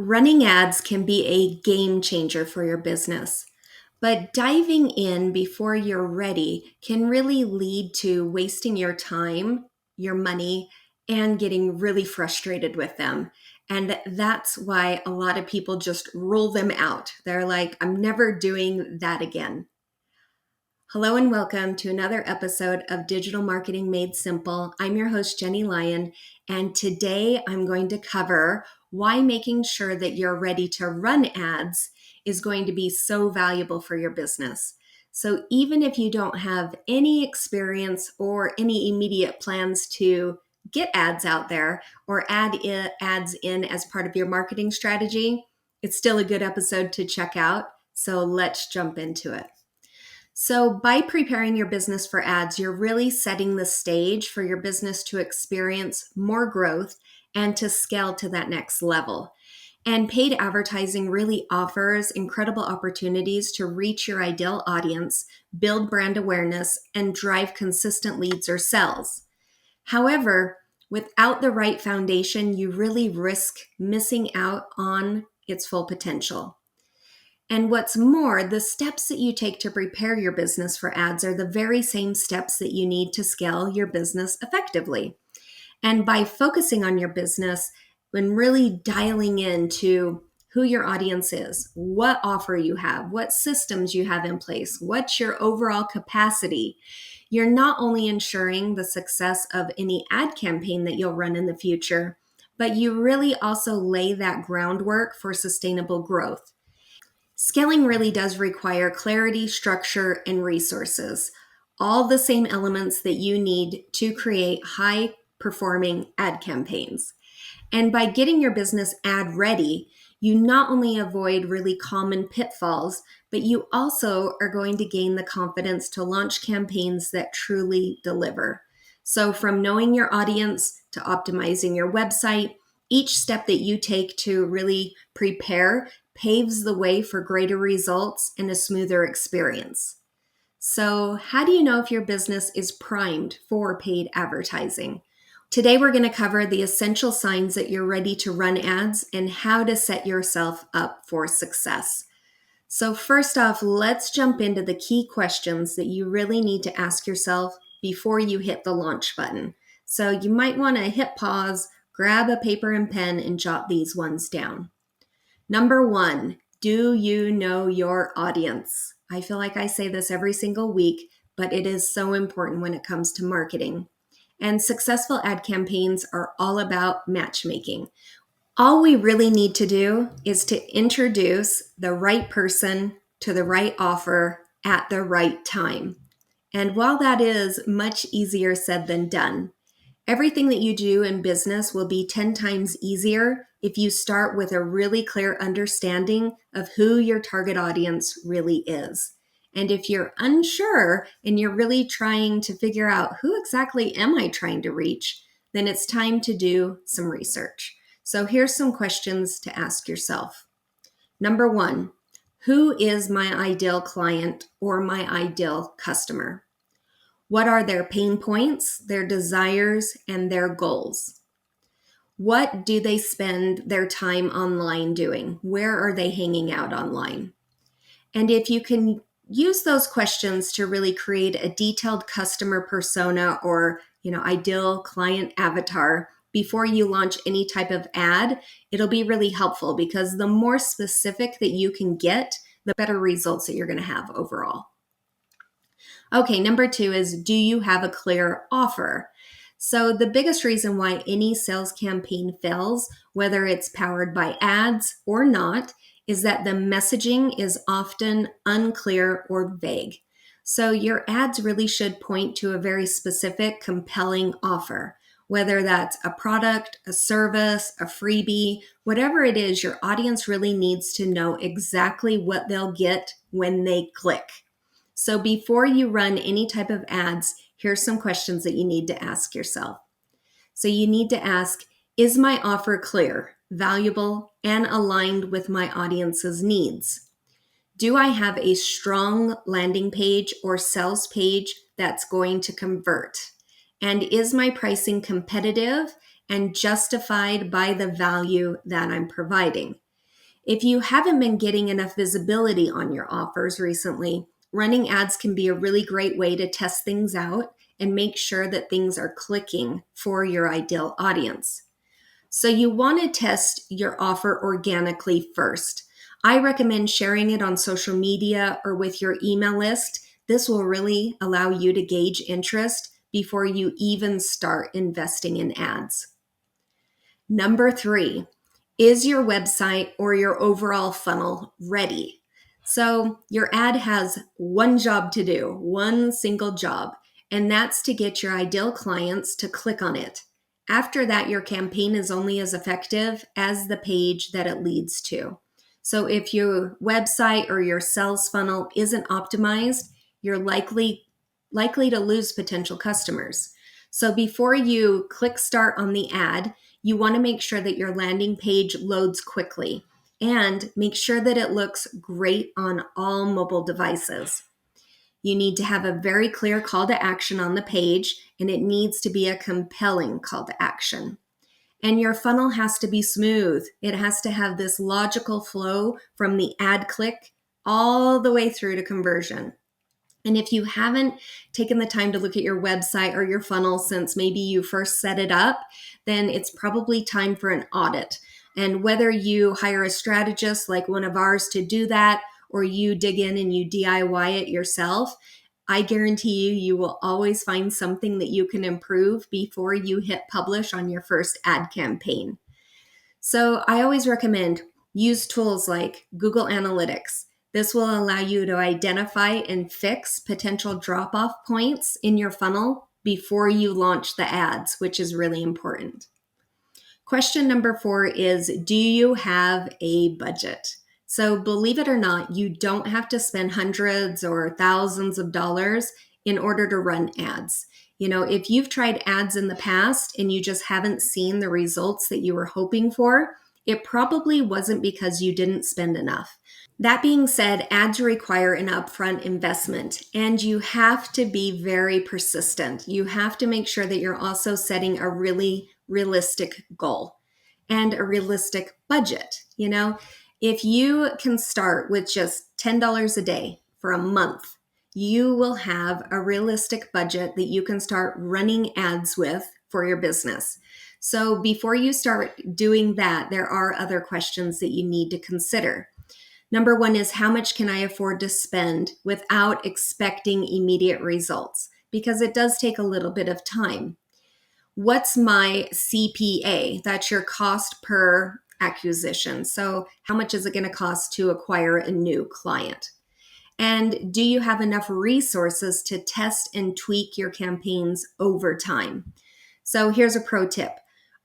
Running ads can be a game changer for your business, but diving in before you're ready can really lead to wasting your time, your money, and getting really frustrated with them. And that's why a lot of people just rule them out. They're like, I'm never doing that again. Hello and welcome to another episode of Digital Marketing Made Simple. I'm your host, Jenny Lyon, and today I'm going to cover why making sure that you're ready to run ads is going to be so valuable for your business. So even if you don't have any experience or any immediate plans to get ads out there or add ads in as part of your marketing strategy, it's still a good episode to check out. So let's jump into it. So, by preparing your business for ads, you're really setting the stage for your business to experience more growth and to scale to that next level. And paid advertising really offers incredible opportunities to reach your ideal audience, build brand awareness, and drive consistent leads or sales. However, without the right foundation, you really risk missing out on its full potential. And what's more, the steps that you take to prepare your business for ads are the very same steps that you need to scale your business effectively. And by focusing on your business and really dialing into who your audience is, what offer you have, what systems you have in place, what's your overall capacity, you're not only ensuring the success of any ad campaign that you'll run in the future, but you really also lay that groundwork for sustainable growth. Scaling really does require clarity, structure, and resources, all the same elements that you need to create high performing ad campaigns. And by getting your business ad ready, you not only avoid really common pitfalls, but you also are going to gain the confidence to launch campaigns that truly deliver. So from knowing your audience to optimizing your website, each step that you take to really prepare paves the way for greater results and a smoother experience. So, how do you know if your business is primed for paid advertising? Today, we're going to cover the essential signs that you're ready to run ads and how to set yourself up for success. So, first off, let's jump into the key questions that you really need to ask yourself before you hit the launch button. So, you might want to hit pause, grab a paper and pen, and jot these ones down. Number one, do you know your audience? I feel like I say this every single week, but it is so important when it comes to marketing. And successful ad campaigns are all about matchmaking. All we really need to do is to introduce the right person to the right offer at the right time. And while that is much easier said than done, everything that you do in business will be 10 times easier if you start with a really clear understanding of who your target audience really is. And if you're unsure and you're really trying to figure out who exactly am I trying to reach, then it's time to do some research. So here's some questions to ask yourself. Number one, who is my ideal client or my ideal customer? What are their pain points, their desires, and their goals? What do they spend their time online doing? Where are they hanging out online? And if you can use those questions to really create a detailed customer persona or, ideal client avatar before you launch any type of ad, it'll be really helpful because the more specific that you can get, the better results that you're going to have overall. Okay, number two is, do you have a clear offer? So the biggest reason why any sales campaign fails, whether it's powered by ads or not, is that the messaging is often unclear or vague. So your ads really should point to a very specific, compelling offer, whether that's a product, a service, a freebie, whatever it is, your audience really needs to know exactly what they'll get when they click. So before you run any type of ads, here's some questions that you need to ask yourself. So you need to ask, is my offer clear, valuable, and aligned with my audience's needs? Do I have a strong landing page or sales page that's going to convert? And is my pricing competitive and justified by the value that I'm providing? If you haven't been getting enough visibility on your offers recently, running ads can be a really great way to test things out and make sure that things are clicking for your ideal audience. So you want to test your offer organically first. I recommend sharing it on social media or with your email list. This will really allow you to gauge interest before you even start investing in ads. Number 3, is your website or your overall funnel ready? So your ad has one job to do, one single job, and that's to get your ideal clients to click on it. After that, your campaign is only as effective as the page that it leads to. So if your website or your sales funnel isn't optimized, you're likely to lose potential customers. So before you click start on the ad, you want to make sure that your landing page loads quickly and make sure that it looks great on all mobile devices. You need to have a very clear call to action on the page, and it needs to be a compelling call to action. And your funnel has to be smooth. It has to have this logical flow from the ad click all the way through to conversion. And if you haven't taken the time to look at your website or your funnel since maybe you first set it up, then it's probably time for an audit. And whether you hire a strategist like one of ours to do that, or you dig in and you DIY it yourself, I guarantee you will always find something that you can improve before you hit publish on your first ad campaign. So I always recommend use tools like Google Analytics. This will allow you to identify and fix potential drop-off points in your funnel before you launch the ads, which is really important. Question number 4 is, do you have a budget? So believe it or not, you don't have to spend hundreds or thousands of dollars in order to run ads. If you've tried ads in the past and you just haven't seen the results that you were hoping for, it probably wasn't because you didn't spend enough. That being said, ads require an upfront investment, and you have to be very persistent. You have to make sure that you're also setting a really realistic goal and a realistic budget. If you can start with just $10 a day for a month, you will have a realistic budget that you can start running ads with for your business. So before you start doing that, there are other questions that you need to consider. Number 1 is, how much can I afford to spend without expecting immediate results? Because it does take a little bit of time. What's my CPA? That's your cost per acquisition. So how much is it going to cost to acquire a new client? And do you have enough resources to test and tweak your campaigns over time? So here's a pro tip.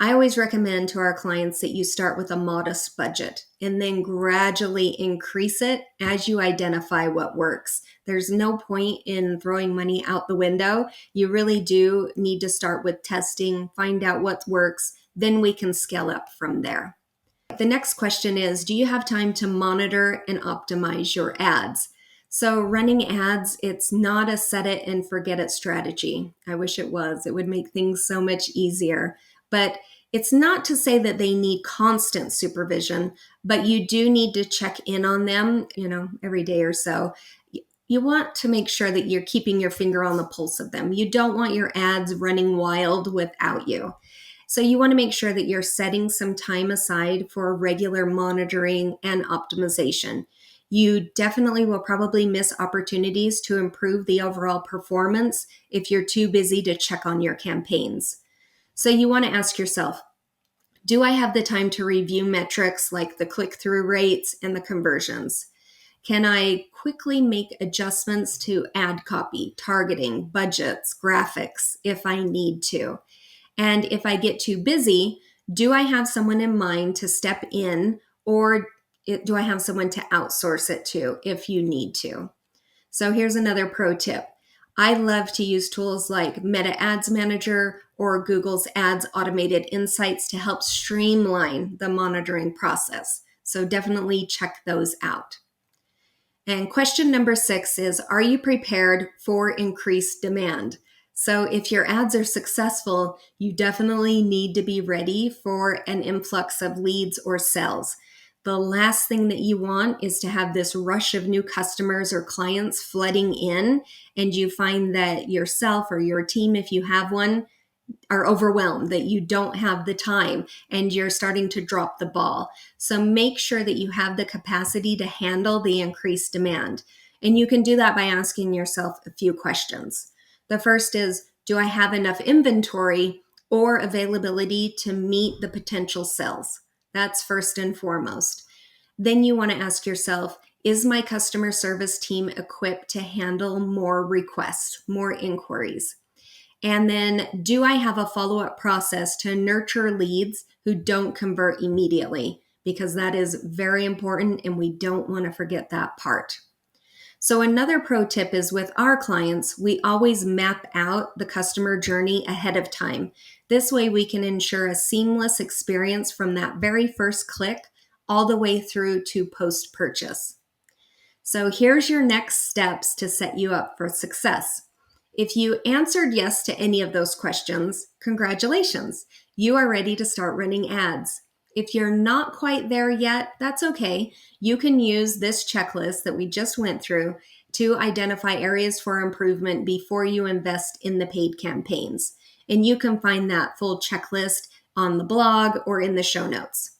I always recommend to our clients that you start with a modest budget and then gradually increase it as you identify what works. There's no point in throwing money out the window. You really do need to start with testing, find out what works, then we can scale up from there. The next question is, do you have time to monitor and optimize your ads? So running ads, it's not a set it and forget it strategy. I wish it was. It would make things so much easier. But it's not to say that they need constant supervision, but you do need to check in on them, every day or so. You want to make sure that you're keeping your finger on the pulse of them. You don't want your ads running wild without you. So you want to make sure that you're setting some time aside for regular monitoring and optimization. You definitely will probably miss opportunities to improve the overall performance if you're too busy to check on your campaigns. So you want to ask yourself, do I have the time to review metrics like the click-through rates and the conversions? Can I quickly make adjustments to ad copy, targeting, budgets, graphics if I need to? And if I get too busy, do I have someone in mind to step in, or do I have someone to outsource it to if you need to? So here's another pro tip. I love to use tools like Meta Ads Manager or Google's Ads Automated Insights to help streamline the monitoring process. So definitely check those out. And question number 6 is, are you prepared for increased demand? So if your ads are successful, you definitely need to be ready for an influx of leads or sales. The last thing that you want is to have this rush of new customers or clients flooding in, and you find that yourself or your team, if you have one, are overwhelmed, that you don't have the time and you're starting to drop the ball. So make sure that you have the capacity to handle the increased demand. And you can do that by asking yourself a few questions. The first is, do I have enough inventory or availability to meet the potential sales? That's first and foremost. Then you want to ask yourself, is my customer service team equipped to handle more requests, more inquiries? And then, do I have a follow up process to nurture leads who don't convert immediately? Because that is very important and we don't want to forget that part. So, another pro tip is with our clients, we always map out the customer journey ahead of time. This way, we can ensure a seamless experience from that very first click all the way through to post purchase. So, here's your next steps to set you up for success. If you answered yes to any of those questions, congratulations. You are ready to start running ads. If you're not quite there yet, that's okay. You can use this checklist that we just went through to identify areas for improvement before you invest in the paid campaigns. And you can find that full checklist on the blog or in the show notes.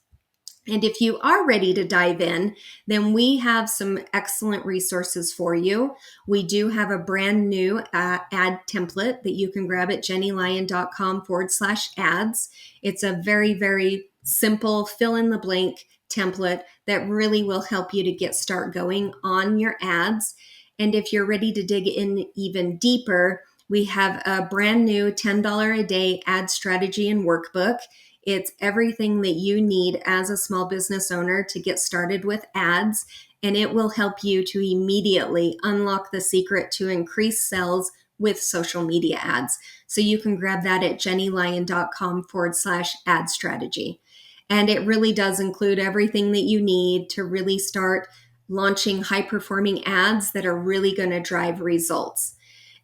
And if you are ready to dive in, then we have some excellent resources for you. We do have a brand new ad template that you can grab at jennylyon.com/ads. It's a very, very simple fill in the blank template that really will help you to get start going on your ads. And if you're ready to dig in even deeper, we have a brand new $10 a day ad strategy and workbook. It's everything that you need as a small business owner to get started with ads, and it will help you to immediately unlock the secret to increase sales with social media ads. So you can grab that at jennylyon.com/ad strategy. And it really does include everything that you need to really start launching high performing ads that are really going to drive results.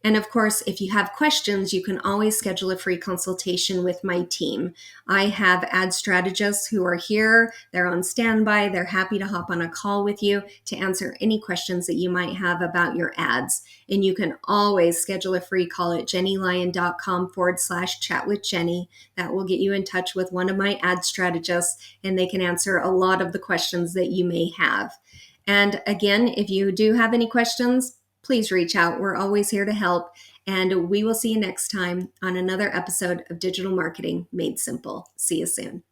And of course, if you have questions, you can always schedule a free consultation with my team. I have ad strategists who are here. They're on standby. They're happy to hop on a call with you to answer any questions that you might have about your ads. And you can always schedule a free call at jennylyon.com/chat with Jenny. That will get you in touch with one of my ad strategists, and they can answer a lot of the questions that you may have. And again, if you do have any questions, please reach out. We're always here to help. And we will see you next time on another episode of Digital Marketing Made Simple. See you soon.